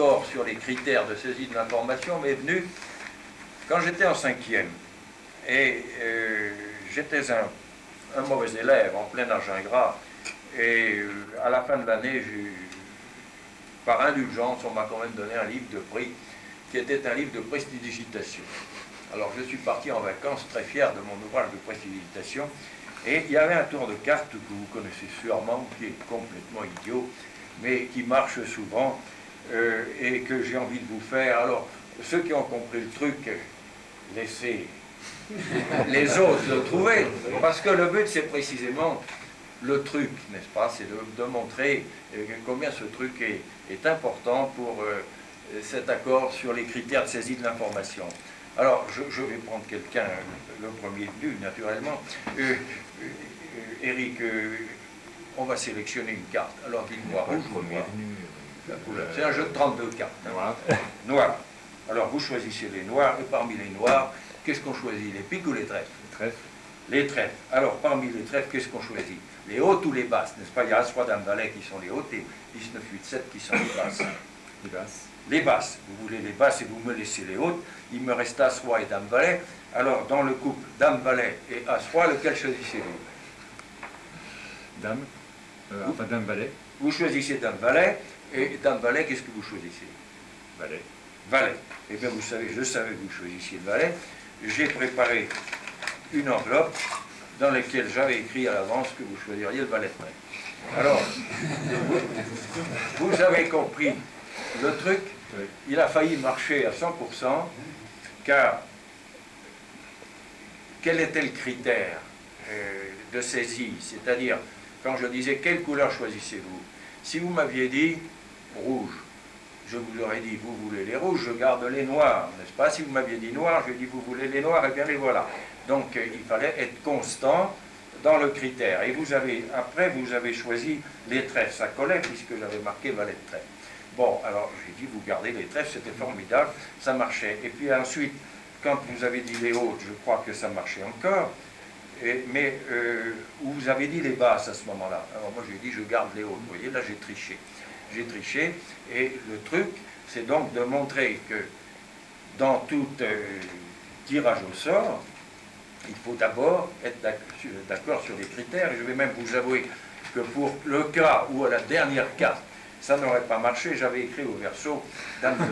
accord sur les critères de saisie de l'information m'est venu quand j'étais en 5e. Et j'étais un mauvais élève en plein argent gras. Et à la fin de l'année, par indulgence, on m'a quand même donné un livre de prix qui était un livre de prestidigitation. Alors je suis parti en vacances très fier de mon ouvrage de prestidigitation. Et il y avait un tour de cartes que vous connaissez sûrement, qui est complètement idiot, mais qui marche souvent et que j'ai envie de vous faire. Alors, ceux qui ont compris le truc, laissez les autres le trouver, parce que le but, c'est précisément le truc, n'est-ce pas? C'est de montrer combien ce truc est important pour cet accord sur les critères de saisie de l'information. Alors, je vais prendre quelqu'un, le premier venu, naturellement. Eric, on va sélectionner une carte. Alors, dites-moi, rouge ou noir? La couleur. C'est un jeu de 32 cartes. Noir. Noir. Alors, vous choisissez les noirs, et parmi les noirs, qu'est-ce qu'on choisit? Les piques ou les trèfles? Les trèfles. Les trèfles. Alors, parmi les trèfles, qu'est-ce qu'on choisit? Les hautes ou les basses, n'est-ce pas? Il y a As-Roi, Dame, Valet qui sont les hautes et 19, 8, 7 qui sont les basses. Les basses. Les basses. Vous voulez les basses et vous me laissez les hautes. Il me reste As-Roi et Dame, Valet. Alors, dans le couple Dame, Valet et As-Roi, lequel choisissez-vous? Dame. Enfin, Dame, Valet. Vous choisissez Dame, Valet. Et Dame, Valet, qu'est-ce que vous choisissez? Valet. Valet. Eh bien, vous savez, je savais que vous choisissiez le Valet. J'ai préparé une enveloppe dans laquelle j'avais écrit à l'avance que vous choisiriez le Valet de trèfle. Alors, vous avez compris le truc. Oui. Il a failli marcher à 100%, car quel était le critère de saisie? C'est-à-dire, quand je disais quelle couleur choisissez-vous? Si vous m'aviez dit rouge, je vous aurais dit vous voulez les rouges, je garde les noirs, n'est-ce pas? Si vous m'aviez dit noir, je dis vous voulez les noirs, et bien les voilà. Donc il fallait être constant dans le critère. Et après vous avez choisi les trèfles, ça collait puisque j'avais marqué valet de trèfle. Bon, alors j'ai dit vous gardez les trèfles, c'était formidable, ça marchait. Et puis ensuite, quand vous avez dit les hautes, je crois que ça marchait encore. Mais vous avez dit les basses à ce moment-là. Alors moi j'ai dit je garde les hautes. Vous voyez, là j'ai triché. J'ai triché. Et le truc, c'est donc de montrer que dans tout tirage au sort, il faut d'abord être d'accord sur les critères. Et je vais même vous avouer que pour le cas où à la dernière carte, ça n'aurait pas marché, j'avais écrit au verso Dame de